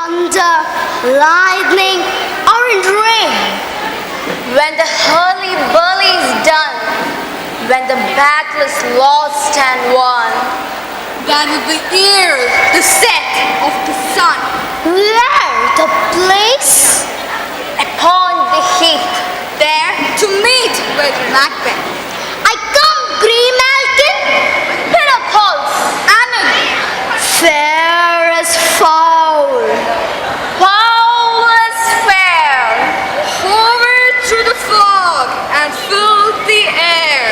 thunder, lightning, or in rain. When the hurly-burly is done, when the battle is lost and won, then with the year, the set of the sun. Where the place? upon the heath, There to meet with Macbeth. I come, Green-Malkin, bitter pulse, Annan, fair as foul. foul as fair, hovered through the fog and filled the air.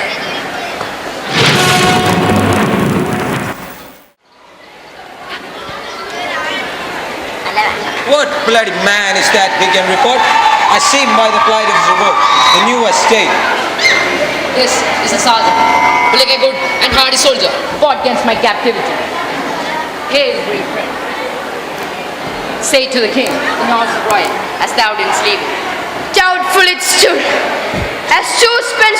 What bloody man is that he can report? I see him by the plight of his revolt, the new estate. This is a sergeant, who like a good and hardy soldier, fought against my captivity. Hail, brave friend. Say to the king, in house of royal, as thou didst leave me. Doubtful it stood, as two spent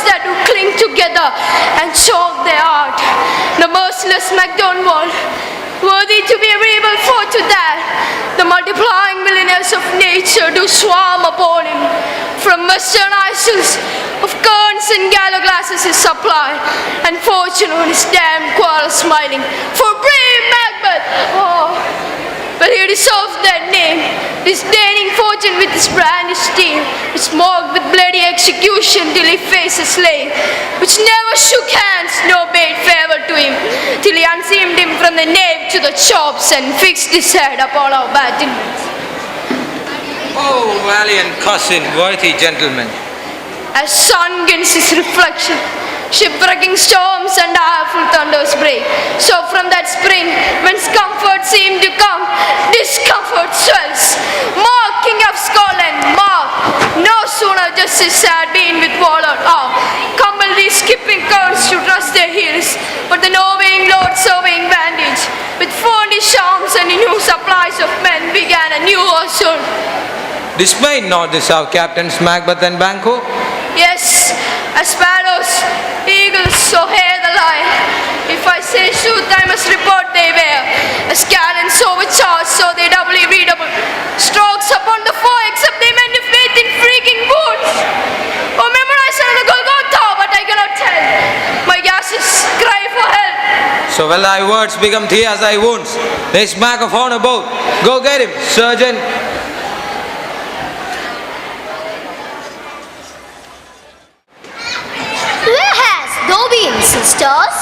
that do cling together and choke their heart. The merciless Macdonald, worthy to be able for to that, the multiplying millionaires of nature do swarm upon him. From western isles of curns and gallows glasses is supplied, and fortune on his damned quarrel smiling. For brave Macbeth, oh, but he deserves that name, disdaining fortune with his brandished steel, which marked with bloody execution till he faced a slave, which never shook hands nor bade farewell to him, till he unseamed him from the nave to the chops and fixed his head upon our battlements. Oh, valiant cousin, worthy gentleman. As sun against his reflection, shipwrecking storms and direful thunders break. So from that spring, whence comfort seemed to come, discomfort swells. Mark, King of Scotland, mark! No sooner justice had been with warlord compelled these skipping currents to trust their heels, but the knowing Lord surveying bandage, with furnished arms and new supplies of men, began a new assault. Dismayed not this our captains Macbeth and Banquo? Yes, as sparrows, eagles, so hair the lion. If I say sooth, I must report they wear. As cannons overcharged, so they doubly redouble. Strokes upon the foe, except they men of faith in freaking boots. Oh, memorize another Golgotha, but I cannot tell. My gases cry for help. So will thy words become tears thy wounds. There's Mac of honor both. Go get him, surgeon. Where has thou been, sisters?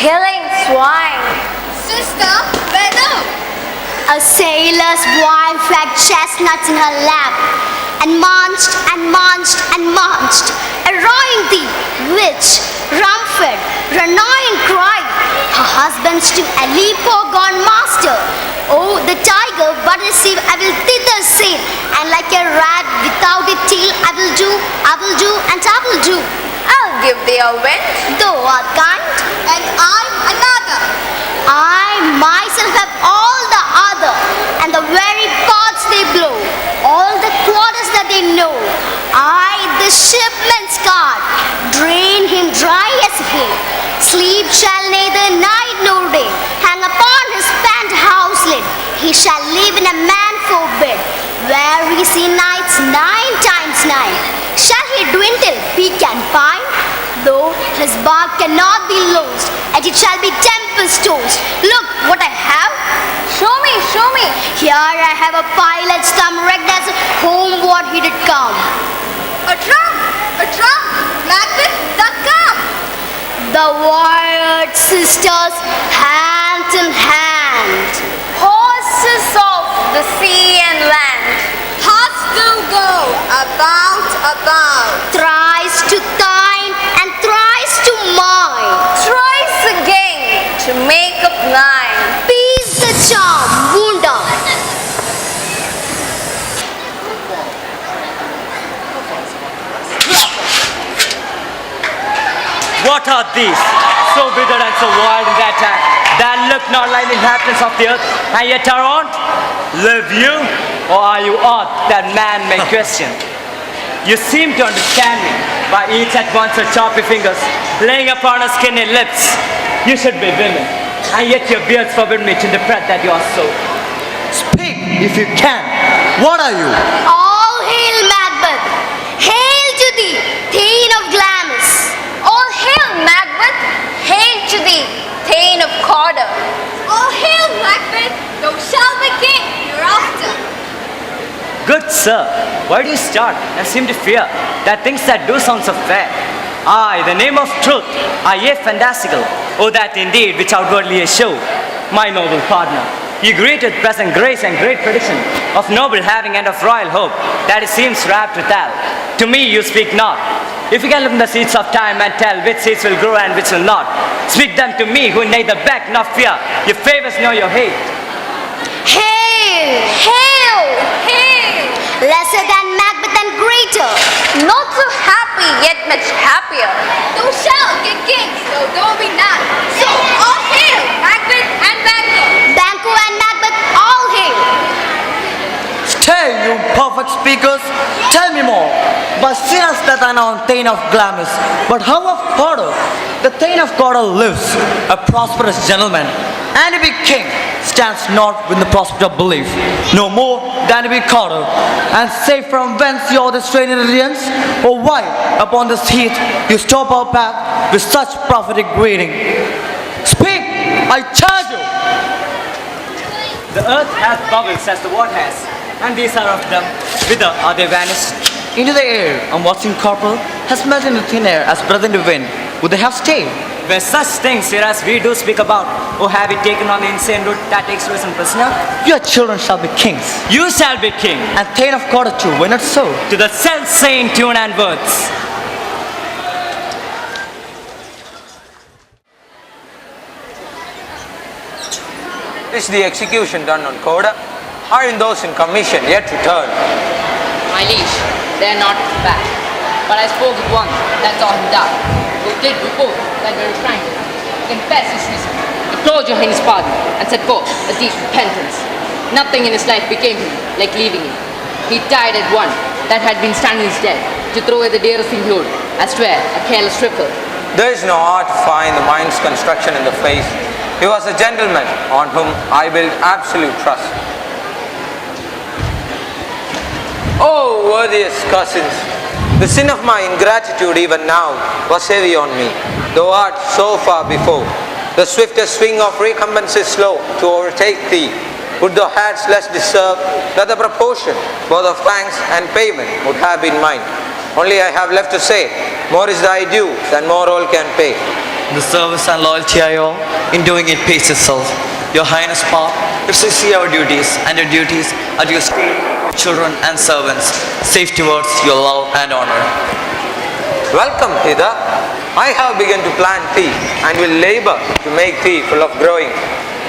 killing swine, Sister, where thou? A sailor's wife had chestnuts in her lap, and munched and munched and munched, arroying thee, which, rumfed, renawing cried, her husband stood a leaper gone master. Oh, the tiger, but receive, I will thither sail, and like a rat without a tail, I will do, and I will do. I'll give thee a wind, Thou art kind, And I another. I myself have all the other, and the very parts they blow, all the quarters that they know. I, the shipman's card, drain him dry as hay. Sleep shall neither night nor day hang upon his pent house lid. He shall live in a man forbid, where we see nights 9 times 9. Shall he dwindle, peak and pine? Though his bark cannot be loosed, and it shall be tempest tossed. Look what I have. show me, Here I have a pilot's thumb wrecked as homeward he did come. A drum, Macbeth, the come. The wired sisters, hand in hand. horses of the sea and land, Hast to go about. Thrice to thine and thrice to mine. thrice again to make up 9. Peace the charm, Wunda. What are these? So withered and so wild in that time, that look not like the inhabitants of the earth, and yet are on? Live you, or are you aught that man may question? You seem to understand me, by each at once her choppy fingers laying upon her skinny lips. You should be women, and yet your beards forbid me to interpret that you are so. Speak if you can. What are you? All hail Macbeth! Hail to thee, Thane of Glamis! All hail Macbeth! Hail to thee, Thane of Kottayam! All hail Macbeth! Thou shalt be king hereafter. Good sir, why do you start and seem to fear that things that do sound so fair? I, the name of truth, are ye fantastical, oh that indeed which outwardly ye show. My noble partner, you greet with present grace and great prediction of noble having and of royal hope, that it seems rapt to tell. To me you speak not. If you can look in the seeds of time and tell which seeds will grow and which will not, speak them to me who neither beg nor fear your favors nor your hate. Hail! Hail! Hail! Lesser than Macbeth and greater! Not so happy, yet much happier. Thou shalt get kings, though thou be not. So all hail Macbeth and Banquo. Banquo and Macbeth, all hail! Stay, you perfect speakers. Tell me more. By sinners that are now Thane of Glamis, but how of Kottayam? The Thane of Kottayam lives, a prosperous gentleman, and to be king stands not with the prospect of belief, no more than to be Kottayam. And say from whence you are the strange radiance, or why upon this heath you stop our path with such prophetic greeting. Speak, I charge you. The earth has bubbles as the water has, and these are of them. Whither are they vanished? Into the air, and what's incorporeal has melted into thin air as breath into wind. Would they have stayed? Were such things here as we do speak about, or have we taken on the insane route that takes risen prisoner? Your children shall be kings, You shall be king, and Thane of Kottayam too, why not so? to the self-same tune and words. Is the execution done on Kottayam? Are in those in commission yet returned? My liege, they are not bad. But I spoke with one that saw him die, who did report that very frankly, confessed his reason, implored your highness pardon, and set forth a deep repentance. Nothing in his life became him like leaving him. He died at one that had been standing his dead, to throw away the dearest thing he owed, as 'twere a careless trifle. There is no art to find the mind's construction in the face. He was a gentleman on whom I built absolute trust. Oh, worthiest cousins, the sin of my ingratitude even now was heavy on me. Thou art so far before. The swiftest swing of recompense is slow to overtake thee. Would thou hadst less deserved, that the proportion both of thanks and payment would have been mine. Only I have left to say, more is thy due than more all can pay. The service and loyalty I owe, in doing it pays itself. Your Highness Pa, if you see our duties, and your duties are to your state, children and servants, safe towards your love and honor. Welcome hither. I have begun to plant thee, and will labor to make thee full of growing.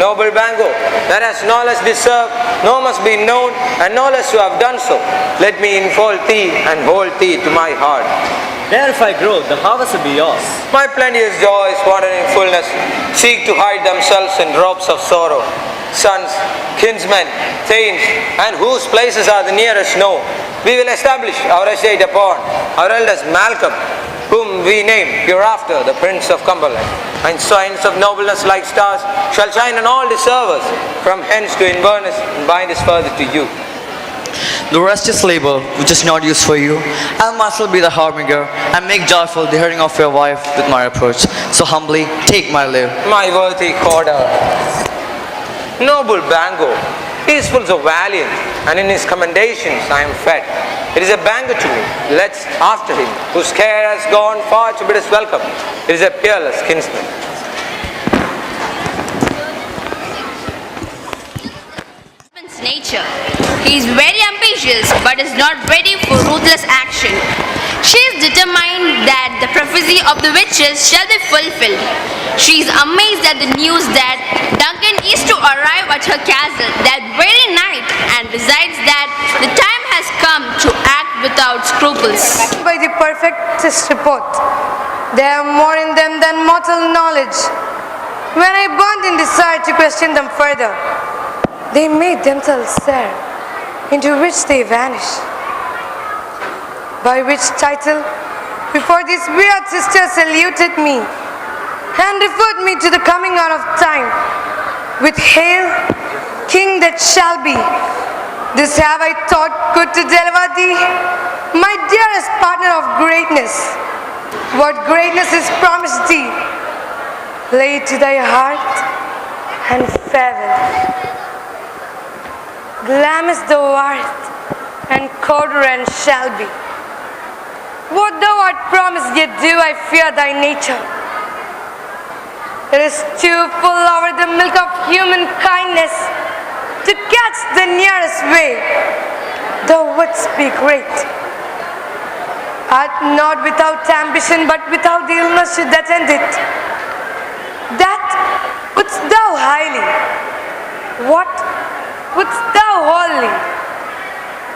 Noble Bango, that has no less deserved, no must be known, and no less to have done so. Let me enfold thee and hold thee to my heart. There if I grow, the harvest will be yours. My plenteous joys, watered in fullness, seek to hide themselves in robes of sorrow. Sons, kinsmen, thanes, and whose places are the nearest known, we will establish our estate upon our eldest Malcolm, whom we name hereafter the Prince of Cumberland. And signs of nobleness like stars shall shine on all deservers, from hence to Inverness, and bind us further to you. The rest is labor, which is not used for you. I myself be the harbinger, and make joyful the hearing of your wife with my approach. So humbly take my leave. My worthy Kottayam, noble Bango, he is full so valiant, and in his commendations I am fed. It is a Bango to me, let's after him, whose care has gone far to bid us welcome. It is a peerless kinsman. Nature. He is very ambitious but is not ready for ruthless action. She is determined that the prophecy of the witches shall be fulfilled. She is amazed at the news that Duncan is to arrive at her castle that very night, and decides that the time has come to act without scruples. By the perfectest report, there are more in them than mortal knowledge. When I burned in desire to question them further, they made themselves stare, into which they vanish. By which title, before this weird sister saluted me, and referred me to the coming on of time, with hail king that shall be. This have I thought good to deliver thee, my dearest partner of greatness. What greatness is promised thee, lay to thy heart and farewell. Glamis thou art, and Kottayam shall be. What thou art promised, yet do I fear thy nature. It is too full over the milk of human kindness to catch the nearest way. Thou wouldst be great. Art not without ambition, but without the illness should attend it. That wouldst thou highly. What wouldst thou wholly?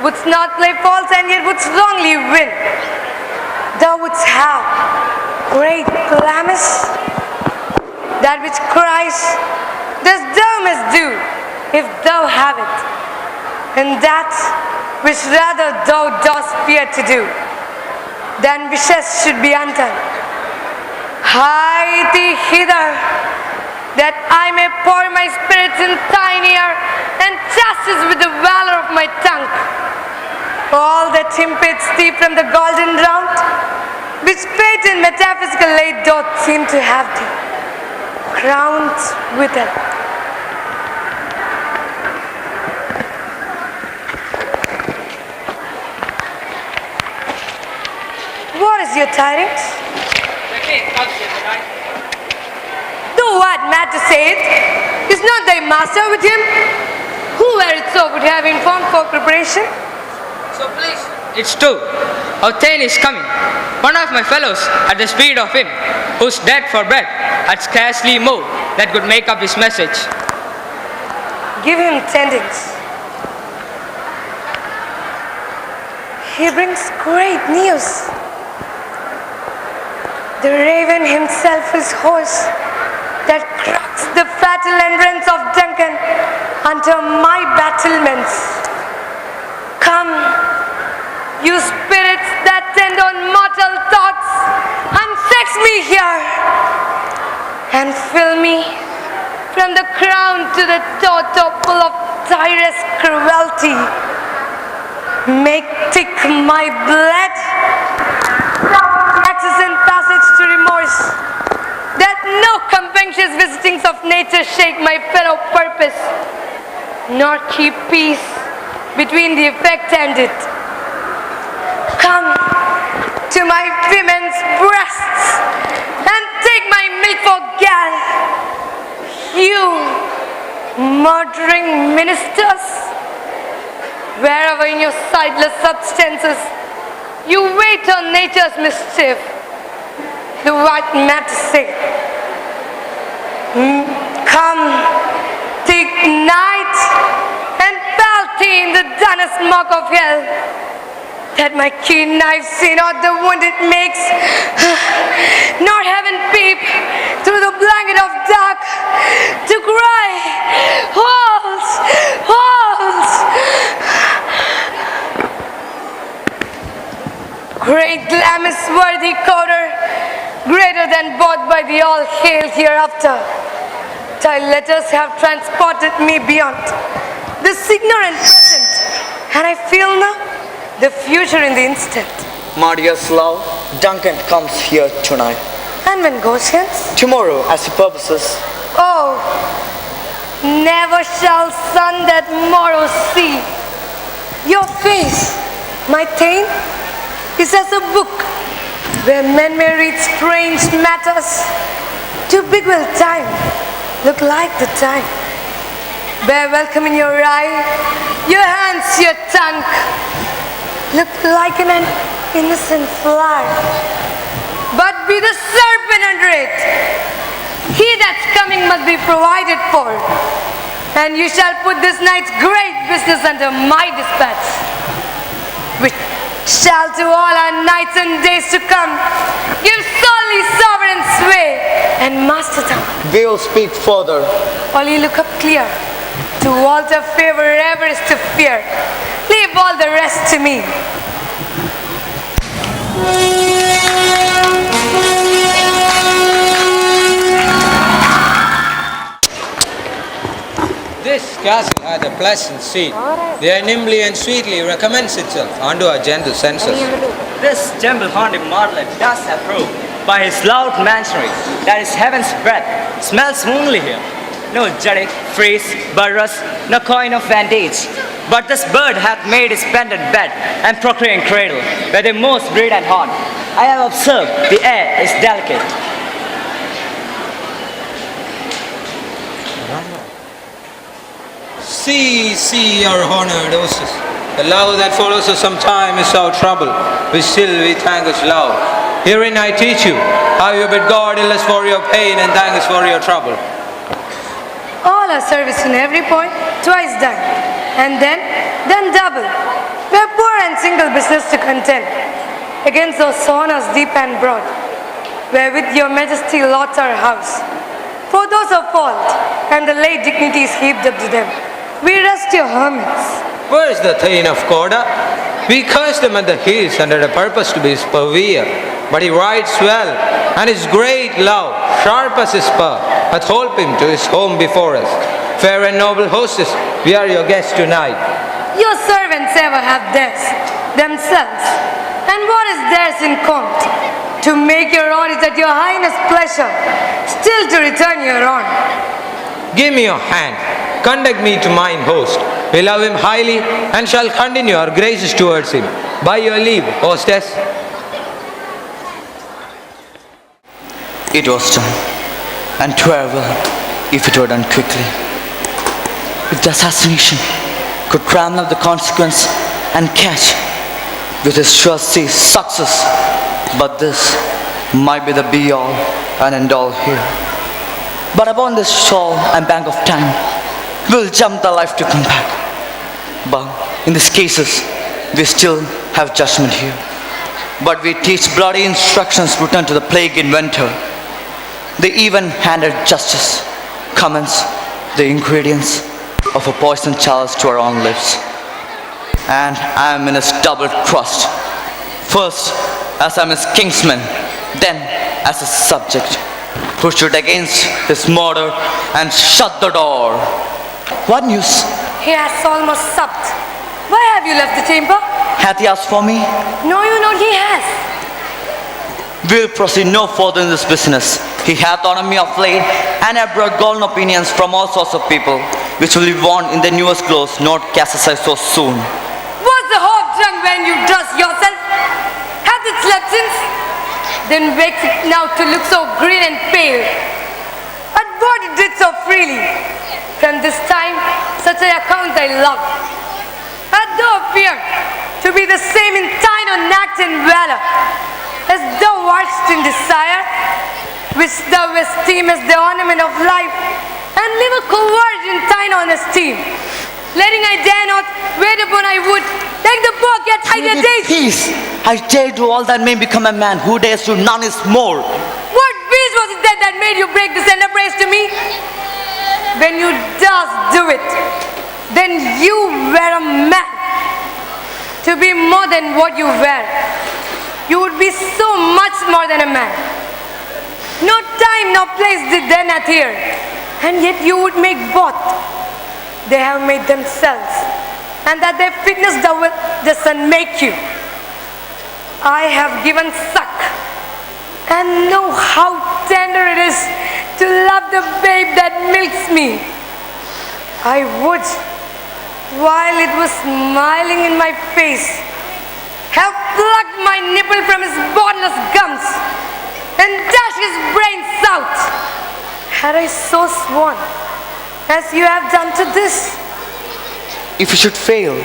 Wouldst not play false and yet wouldst wrongly win. Thou wouldst have great Glamis, that which cries, this thou must do, if thou have it, and that which rather thou dost fear to do, than wishes should be undone. Hie thee hither, that I may pour my spirits in thine ear, and chastise with the valor of my tongue all that impedes thee from the golden round, which fate in metaphysical aid doth seem to have thee crowned with it. What is your tidings? The king comes here tonight. Thou art mad to say it. Is not thy master with him? Who were it so would have informed for preparation? So please, it's true. Our Thane is coming. One of my fellows at the speed of him, whose dead for bread had scarcely more that could make up his message. Give him tendings. He brings great news. The raven himself is hoarse, that cracks the fatal entrance of Duncan under my battlements. Come, you spirits that tend on mortal thoughts, unsex me here, and fill me from the crown to the toto full of tireless cruelty. Make thick my blood, access and passage to remorse, that no compunctious visitings of nature shake my fellow purpose, nor keep peace between the effect and it. Come to my women's breasts and take my milk for gall. You murdering ministers, wherever in your sightless substances you wait on nature's mischief, the white mad to say, come, take night and thee in the dullest smoke of hell, that my keen knife see not the wound it makes, nor heaven peep through the blanket of dark to cry, walls, walls. Great Glamis, worthy coder, greater than both by the all hail hereafter. Thy letters have transported me beyond the ignorant present, and I feel now the future in the instant. Maria's love, Duncan comes here tonight. And when goes hence? Tomorrow, as he purposes. Oh, never shall sun that morrow see your face, my Thane, is as a book where men may read strange matters. Too big will time look like the time. Bear welcome in your eye, your hands, your tongue, look like an innocent flower, but be the serpent under it. He that's coming must be provided for, and you shall put this night's great business under my dispatch, which shall to all our nights and days to come give solely sovereign sway and masterdom. We'll speak further. Only look up clear. To alter favor ever is to fear. Leave all the rest to me. This castle hath a pleasant seat. There nimbly and sweetly recommends itself unto our gentle senses. This temple haunted martlet does approve by his loud mansionry that is heaven's breath smells moonly here. No jutting, frieze, burrus, no coin of vantage. But this bird hath made his pendant bed and procreating cradle, where they most breed and haunt. I have observed the air is delicate. See, our honored hostess. The love that follows us sometime is our trouble, which still we thank us love. Herein I teach you how you bid God illness for your pain and thank us for your trouble. All our service in every point, twice done, and then double. We're poor and single business to contend, against those honors deep and broad, wherewith your majesty lots our house. For those of fault, and the late dignities heaped up to them, we rest your hermits. Where is the Thane of Koda? We cursed him at the hills under the purpose to be his purveyor. But he rides well, and his great love, sharp as his spur, hath holpen him to his home before us. Fair and noble hostess, we are your guests tonight. Your servants ever have theirs, themselves, and what is theirs in compt? To make your audit at your highness' pleasure, still to return your own. Give me your hand. Conduct me to mine host. We love him highly and shall continue our graces towards him. By your leave, hostess. It was done, and 'twere well if it were done quickly. If the assassination could cram up the consequence and catch with his surety success, but this might be the be-all and end-all here. But upon this shore and bank of time, we'll jump the life to come back. But in these cases, we still have judgment here. But we teach bloody instructions written to the plague inventor. The even-handed justice commends the ingredients of a poison chalice to our own lips. And I am in his double trust. First, as I am his kinsman, then as a subject, who stood against his murder and shut the door. What news? He has almost supped. Why have you left the chamber? Hath he asked for me? No, he has. We'll proceed no further in this business. He hath honored me of late, and have brought golden opinions from all sorts of people, which will be worn in the newest clothes, not cast aside so soon. Was the hope drunk when you dressed yourself? Hath it slept since? Then wakes it now to look so green and pale. But what it did so freely. From this time, such an account I love. Art thou appeared to be the same in thine own act and valor, as thou art in desire, which thou esteemest the ornament of life, and live a coward in thine own esteem. Letting I dare not, wait upon I would, like the poor cat hide their days. Peace! I dare do all that may become a man who dares to none is more. What beast was it that made you break this enterprise to me? When you does do it, then you were a man. To be more than what you were, you would be so much more than a man. No time, no place did then adhere, and yet you would make both. They have made themselves, and that their fitness doesn't make you. I have given suck, and know how tender it is to love the babe that milks me. I would, while it was smiling in my face, have plucked my nipple from his bodiless gums and dashed his brains out, had I so sworn, as you have done to this. If you should fail,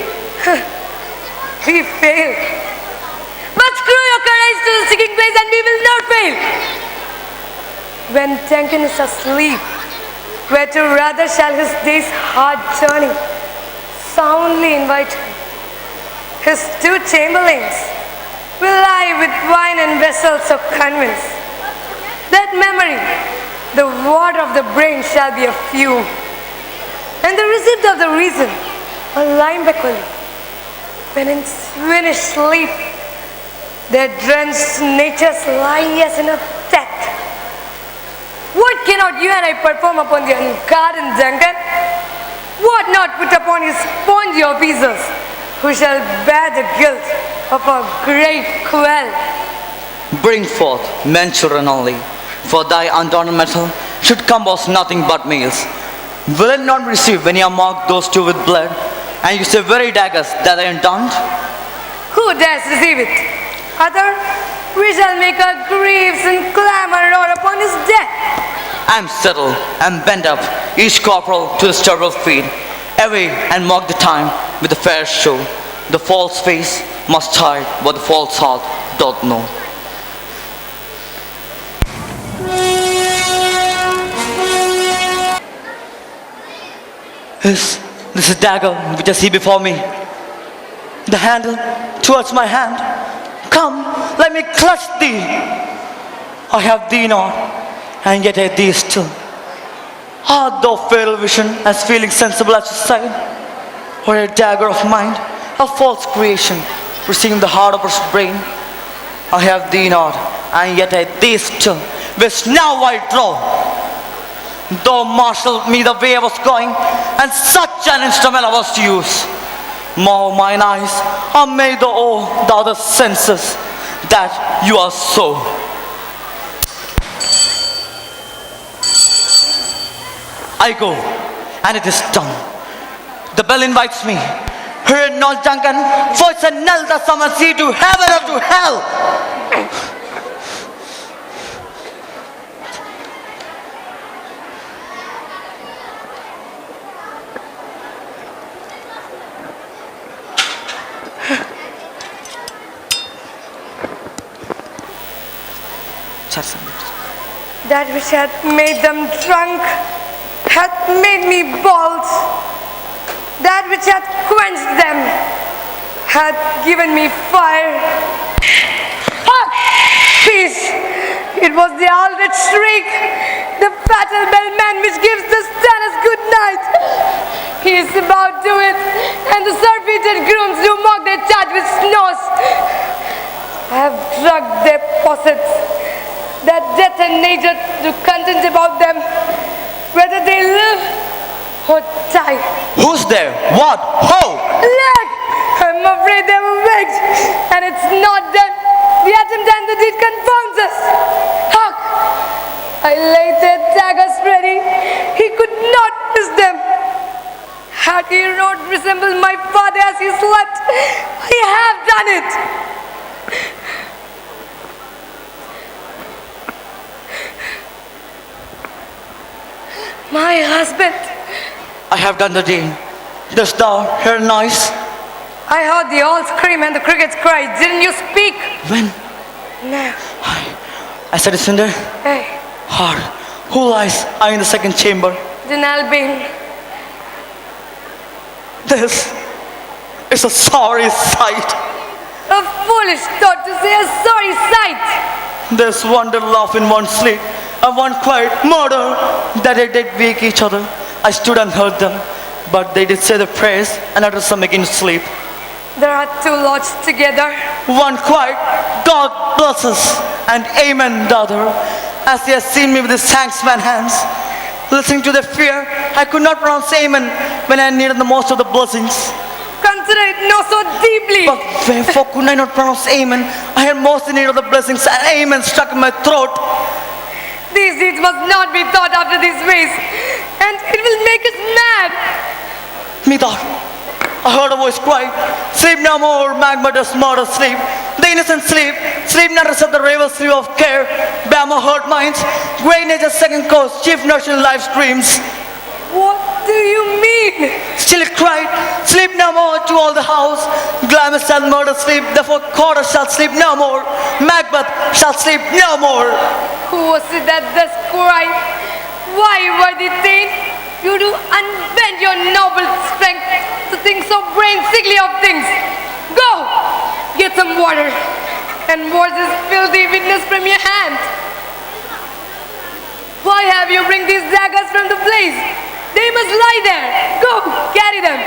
We fail. But screw your courage to the sticking place and we will not fail. When Thankachan is asleep, where to rather shall his day's hard journey soundly invite him. His two chamberlains will lie with wine and vessels of convince. That memory, the water of the brain shall be a fume, and the receipt of the reason, a lime beckon. When in finished sleep, their drenched natures lie as in a death. What cannot you and I perform upon the unguarded Duncan? what not put upon his spongy officers, who shall bear the guilt of a great quell? Bring forth men children only, for thy undone metal should compose nothing but males. Will it not receive when you mark those two with blood, and use the very daggers that are undone? Who dares receive it? Other, we shall make our griefs and clamor roar upon his death. I am settled and bent up, each corporal to his several feet, away and mark the time with the fair show. The false face must hide what the false heart doth know. This is dagger which I see before me. The handle towards my hand. Come, let me clutch thee. I have thee not, and yet I thee still. Art thou fatal vision, as feeling sensible as your sight? Or a dagger of mind, a false creation, receiving the heart of her brain? I have thee not, and yet I thee still. Which now I draw. Thou marshaled me the way I was going, and such an instrument I was to use. More mine eyes are made the other senses, that you are so. I go, and it is done. The bell invites me. Hear it not, Duncan, for it's a knell that summons thee to heaven or to hell. That which hath made them drunk hath made me bald. That which hath quenched them hath given me fire. Ah! Peace! It was the owl that shriek, the fatal bellman which gives the stanners good night. He is about to it, and the surfeited grooms do mock their charge with snores. I have drugged their possets, that death and nature do contend about them, whether they live or die. Who's there? What? How? Look! I'm afraid they were waked, and it's not done. The attempt and the deed confounds us. Hark! I laid their daggers ready. He could not miss them. Had he not resembled my father as he slept, I have done it. My husband. I have done the deed. Dost thou hear noise? I heard the owls scream and the crickets cry. Didn't you speak? When? No. I said, Cinder. Hey. Hard. Who lies I in the second chamber? Dinal Bing. This is a sorry sight. A foolish thought to say a sorry sight. There's one that laugh in one sleep, and one quiet murder that they did wake each other. I stood and heard them, but they did say the prayers and uttered some again to sleep. There are two lodged together. One quiet, God bless us, and amen the other, as they have seen me with his thanksman hands. Listening to their fear, I could not pronounce amen when I needed the most of the blessings. Consider it not so deeply. But wherefore could I not pronounce amen? I had most in need of the blessings, and amen stuck in my throat. These deeds must not be thought after these ways, and it will make us mad. Methought I heard a voice cry, sleep no more, Macbeth does murder sleep. The innocent sleep, sleep not as of the river sleep of care. Bear my hurt minds, great nature's second course, chief nurse in life's dreams. What do you mean? Still it cried, sleep no more to all the house. Glamis shall murder sleep, therefore Kottayam shall sleep no more. Macbeth shall sleep no more. Who was it that thus cried? Why, worthy Thane, you do unbend your noble strength to think so brain sickly of things. Go, get some water, and wash this filthy witness from your hand. Why have you bring these daggers from the place? They must lie there. Go, carry them,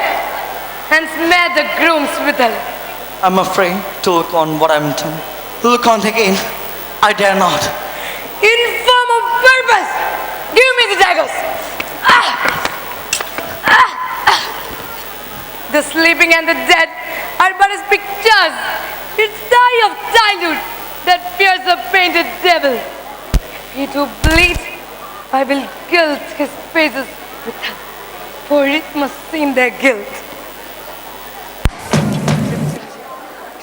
and smear the grooms with them. I'm afraid to look on what I'm done. Look on again. I dare not. Infirm of purpose! Give me the daggers! Ah! Ah! The sleeping and the dead are but as pictures. It's the eye of childhood that fears a painted devil. If he do bleed, I will gild his faces with them, for it must seem their guilt.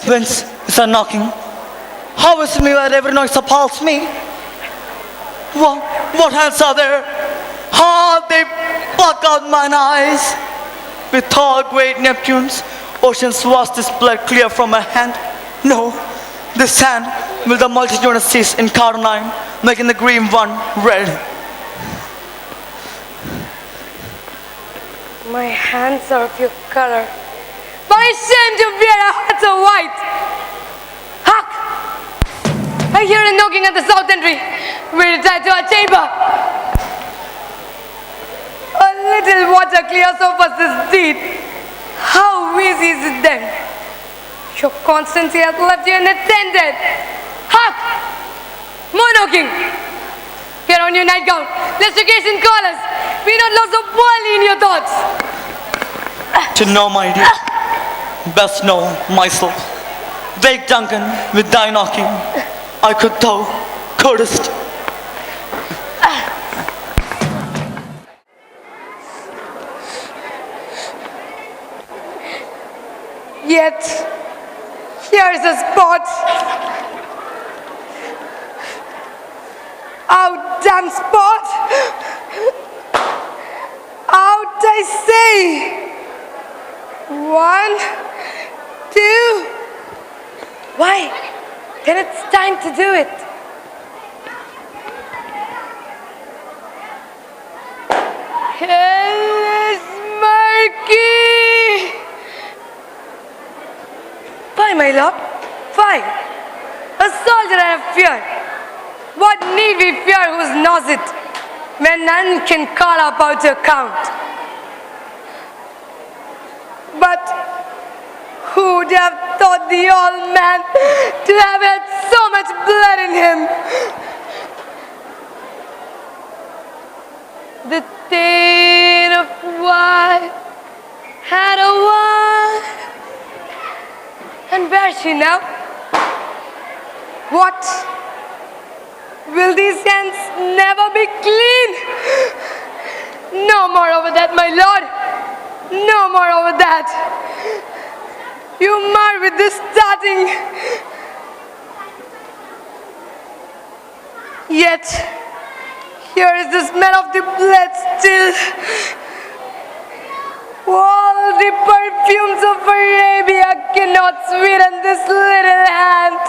Whence is a knocking? How is it me where every noise appalls me? What hands are there? How they pluck out mine eyes? With all great Neptunes, ocean's vastest blood clear from my hand. No, this hand will the multitudinous seas in Kottayam, making the green one red. My hands are of your color, but I shame to wear a hat so white. Hark! I hear a knocking at the south entry. We retire to our chamber. A little water clears off us this deed. How easy is it then? Your constancy has left you unattended. Hark! More knocking. Get on your nightgown. Lest occasion call us. Be not lost so poorly in your thoughts. To know my dear, best know myself. Wake Duncan with thy knocking. I could thou couldst. Yet, here is a spot. Out, damn spot! Out, I say! 1, 2. Why? Then it's time to do it. Hell is murky! Why, my lord? Why? A soldier and a fear. What need we fear whose knows it, when none can call up out to account? But who would have thought the old man to have had so much blood in him? The tale of what had a wife. And where is she now? What? Will these hands never be clean? No more over that, my lord. No more over that. You mar with this starting. Yet, here is the smell of the blood still. All the perfumes of Arabia cannot sweeten this little hand.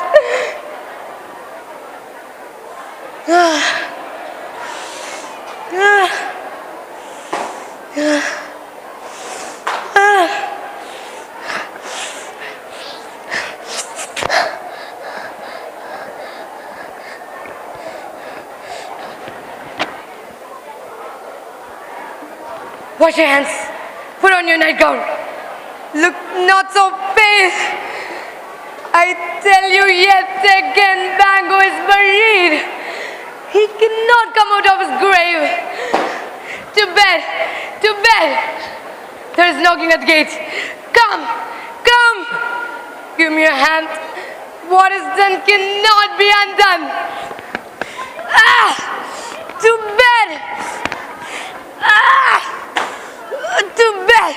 Wash your hands. Put on your nightgown. Look not so pale. I tell you yet again, Bango is buried. He cannot come out of his grave. To bed, to bed. There is knocking at the gate. Come, come. Give me your hand. What is done cannot be undone. To bed. To bed.